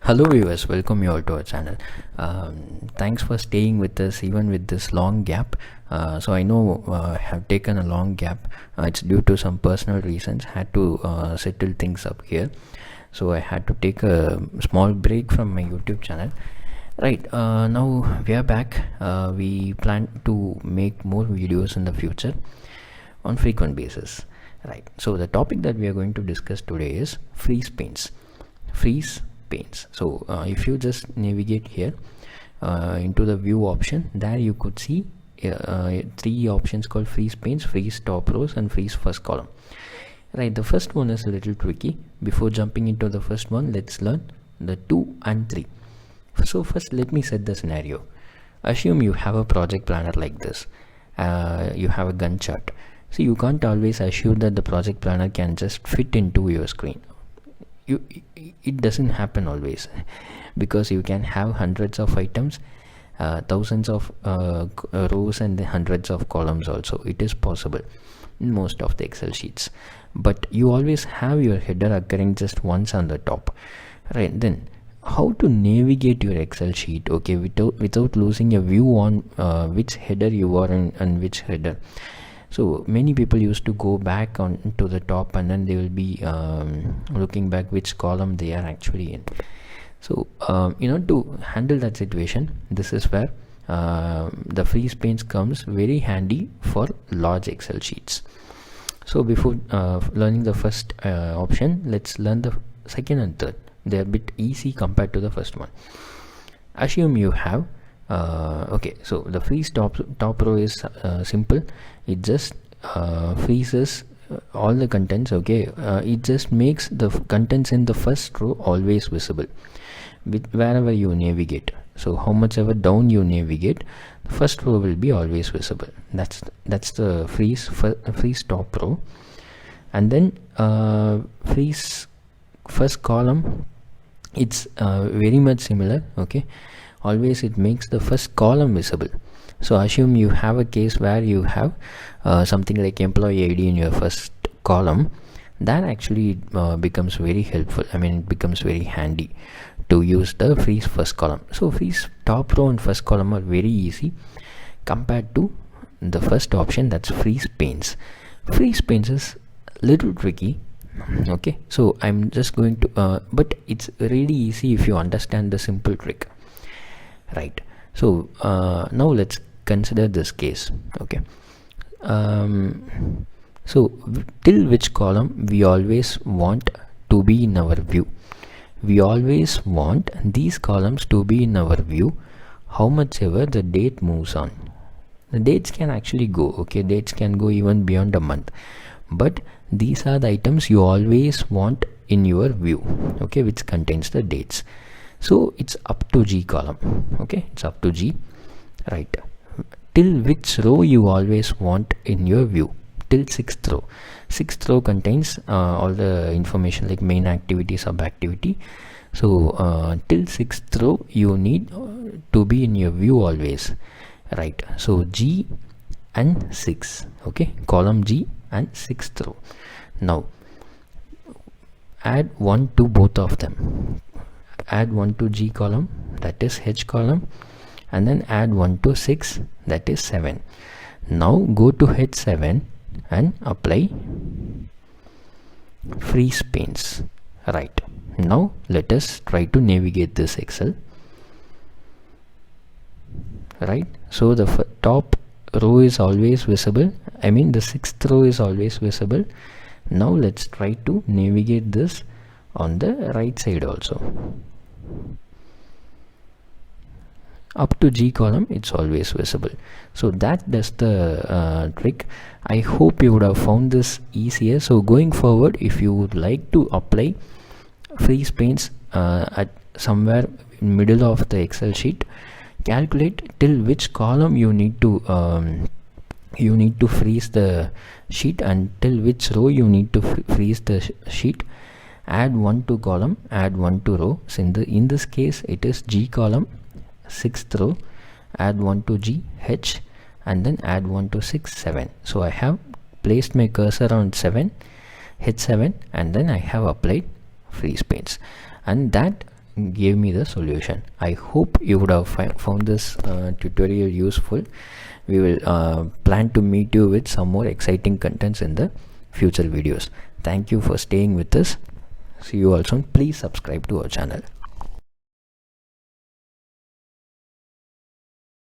Hello viewers, welcome you all to our channel. Thanks for staying with us even with this long gap. So I know I have taken a long gap. It's due to some personal reasons. Had to settle things up here, so I had to take a small break from my YouTube channel. Right, now we are back. We plan to make more videos in the future on frequent basis. Right, so the topic that we are going to discuss today is freeze panes. So if you just navigate here into the view option, there you could see three options called freeze panes, freeze top rows and freeze first column. Right, the first one is a little tricky. Before jumping into the first one, let's learn the 2 and 3. So first let me set the scenario. Assume you have a project planner like this. You have a Gantt chart. So you can't always assume that the project planner can just fit into your screen. It doesn't happen always, because you can have hundreds of items, thousands of rows and hundreds of columns also. It is possible in most of the Excel sheets, but you always have your header occurring just once on the top. Right, then how to navigate your Excel sheet, okay, without losing a view on which header you are in and which header. So many people used to go back on to the top, and then they will be looking back which column they are actually in. So to handle that situation, this is where the freeze panes comes very handy for large Excel sheets. So before learning the first option, let's learn the second and third. They are a bit easy compared to the first one. Assume you have okay, so the freeze top row is simple. It just freezes all the contents. Okay, it just makes the contents in the first row always visible wherever you navigate. So how much ever down you navigate, the first row will be always visible. That's the freeze top row. And then freeze first column, it's very much similar. Okay, always it makes the first column visible. So assume you have a case where you have something like employee ID in your first column. That actually becomes very helpful. I mean, it becomes very handy to use the freeze first column. So freeze top row and first column are very easy compared to the first option, that's freeze panes. Freeze panes is little tricky. Okay, so I'm just going to but it's really easy if you understand the simple trick. Right, so now let's consider this case. Okay, so till which column we always want to be in our view. We always want these columns to be in our view, how much ever the date moves on. The dates can actually go, okay, dates can go even beyond a month, but these are the items you always want in your view, okay, which contains the dates. So it's up to G column. Okay, it's up to G. Right, till which row you always want in your view? Till 6th row. 6th row contains all the information like main activity, sub activity. So till 6th row you need to be in your view always. Right, so G and 6. Okay, column G and 6th row. Now add 1 to both of them. Add 1 to G column, that is H column, and then add 1 to 6, that is 7. Now go to H7 and apply freeze panes. Right, now let us try to navigate this Excel. Right, so the top row is always visible. I mean the 6th row is always visible. Now let's try to navigate this on the right side also. Up to G column, it's always visible. So that's the trick. I hope you would have found this easier. So going forward, if you would like to apply freeze panes at somewhere in middle of the Excel sheet, calculate till which column you need to freeze the sheet, and till which row you need to freeze the sheet. Add 1 to column, add 1 to row. So in this case it is G column, 6th row, add 1 to G, H, and then add 1 to 6, 7. So I have placed my cursor on 7, H7, and then I have applied freeze panes, and that gave me the solution. I hope you would have found this tutorial useful. We will plan to meet you with some more exciting contents in the future videos. Thank you for staying with us. See you all soon. Please subscribe to our channel.